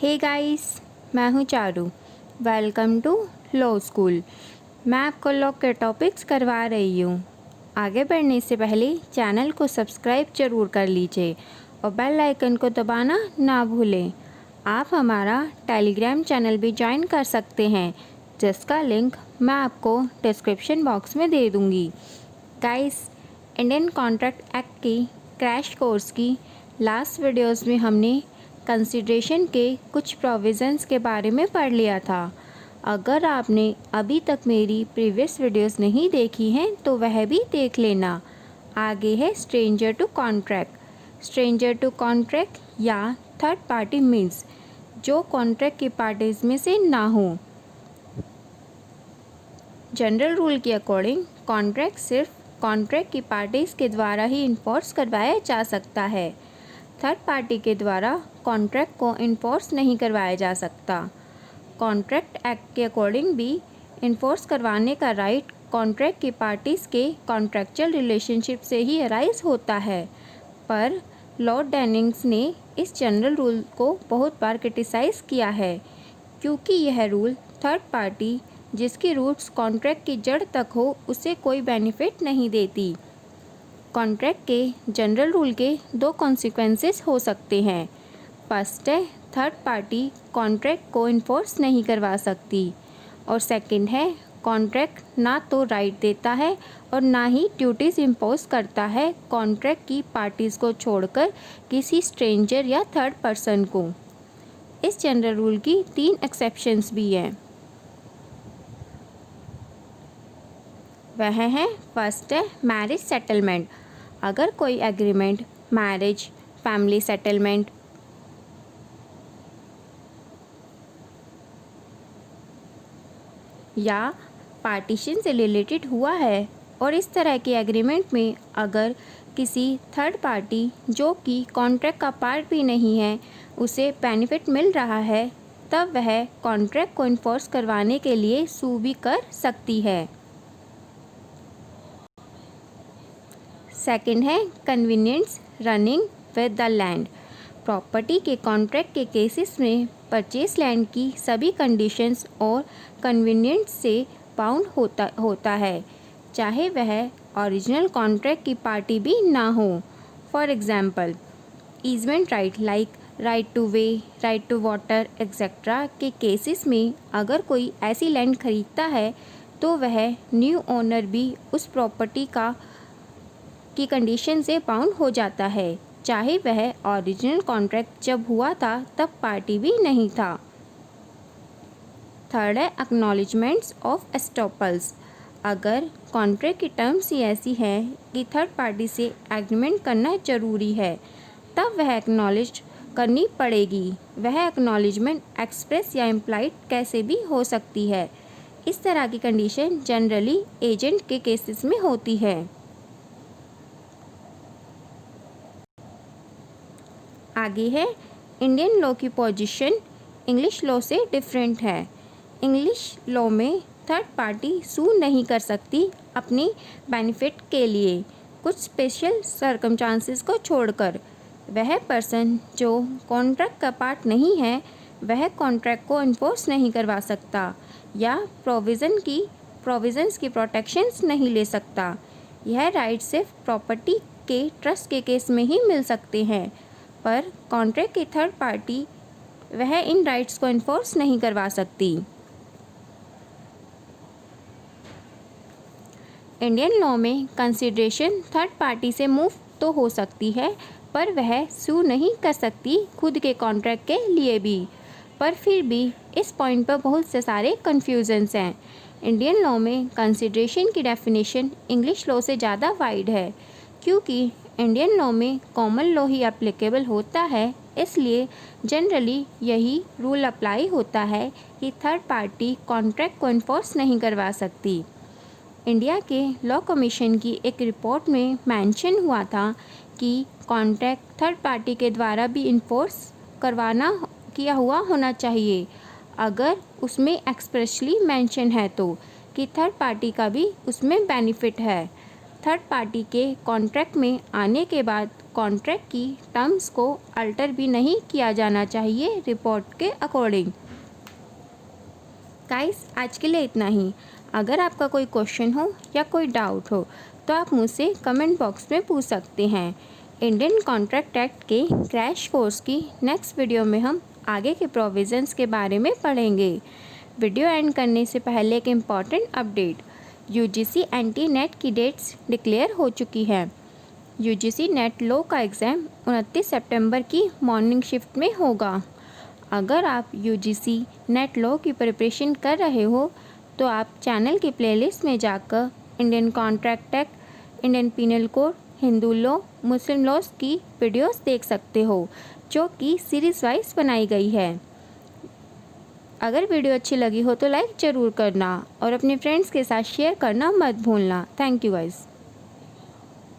हे guys, मैं हूँ Charu. Welcome to law school. मैं आपको लॉ के टॉपिक्स करवा रही हूँ। आगे बढ़ने से पहले चैनल को सब्सक्राइब जरूर कर लीजिए और बेल आइकन को दबाना ना भूलें। आप हमारा टेलीग्राम चैनल भी ज्वाइन कर सकते हैं, जिसका लिंक मैं आपको डिस्क्रिप्शन बॉक्स में दे दूँगी। गाइस, इंडियन कॉन्ट्रैक्ट एक्ट की क्रैश कोर्स की लास्ट वीडियोस में हमने कंसिडरेशन के कुछ प्रोविज़न्स के बारे में पढ़ लिया था। अगर आपने अभी तक मेरी प्रीवियस वीडियोस नहीं देखी हैं तो वह भी देख लेना। आगे है stranger to contract. Stranger to contract या थर्ड पार्टी मीन्स जो कॉन्ट्रैक्ट की पार्टीज में से ना हो। जनरल रूल के अकॉर्डिंग कॉन्ट्रैक्ट सिर्फ कॉन्ट्रैक्ट की पार्टीज के द्वारा ही इन्फोर्स करवाया जा सकता है। थर्ड पार्टी के द्वारा कॉन्ट्रैक्ट को इन्फोर्स नहीं करवाया जा सकता। कॉन्ट्रैक्ट एक्ट के अकॉर्डिंग भी इन्फोर्स करवाने का राइट कॉन्ट्रैक्ट की पार्टीज़ के कॉन्ट्रैक्चुअल रिलेशनशिप से ही अराइज होता है। पर लॉर्ड डेनिंग्स ने इस जनरल रूल को बहुत बार क्रिटिसाइज़ किया है, क्योंकि यह रूल थर्ड पार्टी जिसकी रूट्स कॉन्ट्रैक्ट की जड़ तक हो उसे कोई बेनिफिट नहीं देती। कॉन्ट्रैक्ट के जनरल रूल के दो कॉन्सिक्वेंसेस हो सकते हैं। फर्स्ट है, थर्ड पार्टी कॉन्ट्रैक्ट को इन्फोर्स नहीं करवा सकती, और सेकंड है, कॉन्ट्रैक्ट ना तो राइट देता है और ना ही ड्यूटीज़ इम्पोज करता है कॉन्ट्रैक्ट की पार्टीज़ को छोड़कर किसी स्ट्रेंजर या थर्ड पर्सन को। इस जनरल रूल की 3 एक्सेप्शंस भी हैं। वह है, फर्स्ट है मैरिज सेटलमेंट। अगर कोई एग्रीमेंट मैरिज, फैमिली सेटलमेंट या पार्टीशन से रिलेटेड हुआ है और इस तरह के एग्रीमेंट में अगर किसी थर्ड पार्टी जो कि कॉन्ट्रैक्ट का पार्ट भी नहीं है उसे बेनिफिट मिल रहा है, तब वह कॉन्ट्रैक्ट को इन्फोर्स करवाने के लिए सू भी कर सकती है। सेकंड है convenience running with the land. Property के कॉन्ट्रैक्ट के केसेस में परचेस लैंड की सभी कंडीशंस और कन्वीनियंस से बाउंड होता है, चाहे वह ओरिजिनल कॉन्ट्रैक्ट की पार्टी भी ना हो। For example, easement right like right to way, right to water etcetera के केसेस में अगर कोई ऐसी लैंड खरीदता है तो वह न्यू ओनर भी उस प्रॉपर्टी की कंडीशन से बाउंड हो जाता है, चाहे वह ओरिजिनल कॉन्ट्रैक्ट जब हुआ था तब पार्टी भी नहीं था। थर्ड है एक्नॉलेजमेंट्स ऑफ एस्टॉपल्स। अगर कॉन्ट्रैक्ट की टर्म्स ही ऐसी हैं कि थर्ड पार्टी से एग्रीमेंट करना जरूरी है, तब वह एक्नॉलेज करनी पड़ेगी। वह एक्नॉलेजमेंट एक्सप्रेस या इम्प्लाइड कैसे भी हो सकती है। इस तरह की कंडीशन जनरली एजेंट के केसेस में होती है। आगे है, इंडियन लॉ की पोजीशन इंग्लिश लॉ से डिफरेंट है। इंग्लिश लॉ में थर्ड पार्टी सू नहीं कर सकती अपनी बेनिफिट के लिए, कुछ स्पेशल सर्कमस्टांसेस को छोड़कर। वह पर्सन जो कॉन्ट्रैक्ट का पार्ट नहीं है वह कॉन्ट्रैक्ट को इन्फोर्स नहीं करवा सकता या प्रोविज़न्स की प्रोटेक्शंस नहीं ले सकता। यह राइट सिर्फ प्रॉपर्टी के ट्रस्ट के केस में ही मिल सकते हैं, पर कॉन्ट्रैक्ट की थर्ड पार्टी वह इन राइट्स को इन्फोर्स नहीं करवा सकती। इंडियन लॉ में कंसिडरेशन थर्ड पार्टी से मूव तो हो सकती है, पर वह सू नहीं कर सकती खुद के कॉन्ट्रैक्ट के लिए भी। पर फिर भी इस पॉइंट पर बहुत से सारे कन्फ्यूजन्स हैं। इंडियन लॉ में कंसिडरेशन की डेफिनेशन इंग्लिश लॉ से ज़्यादा वाइड है, क्योंकि इंडियन लॉ में कॉमन लॉ ही एप्लीकेबल होता है, इसलिए जनरली यही रूल अप्लाई होता है कि थर्ड पार्टी कॉन्ट्रैक्ट को इन्फोर्स नहीं करवा सकती। इंडिया के लॉ कमीशन की एक रिपोर्ट में मेंशन हुआ था कि कॉन्ट्रैक्ट थर्ड पार्टी के द्वारा भी इन्फोर्स करवाना किया हुआ होना चाहिए, अगर उसमें एक्सप्रेसली मेंशन है तो कि थर्ड पार्टी का भी उसमें बेनिफिट है। थर्ड पार्टी के कॉन्ट्रैक्ट में आने के बाद कॉन्ट्रैक्ट की टर्म्स को अल्टर भी नहीं किया जाना चाहिए रिपोर्ट के अकॉर्डिंग। गाइस, आज के लिए इतना ही। अगर आपका कोई क्वेश्चन हो या कोई डाउट हो तो आप मुझसे कमेंट बॉक्स में पूछ सकते हैं। इंडियन कॉन्ट्रैक्ट एक्ट के क्रैश कोर्स की नेक्स्ट वीडियो में हम आगे के प्रोविज़न्स के बारे में पढ़ेंगे। वीडियो एंड करने से पहले एक important update, UGC anti net की डेट्स डिक्लेयर हो चुकी है। यूजीसी नेट लॉ का एग्ज़ाम 29 सितंबर की मॉर्निंग शिफ्ट में होगा। अगर आप यूजीसी नेट लॉ की प्रिपरेशन कर रहे हो तो आप चैनल की प्लेलिस्ट में जाकर Indian contract act, Indian penal code, Hindu law, Muslim laws की वीडियोस देख सकते हो, जो कि सीरीज़ वाइज बनाई गई है। अगर वीडियो अच्छी लगी हो तो लाइक ज़रूर करना और अपने फ्रेंड्स के साथ शेयर करना मत भूलना। Thank you guys.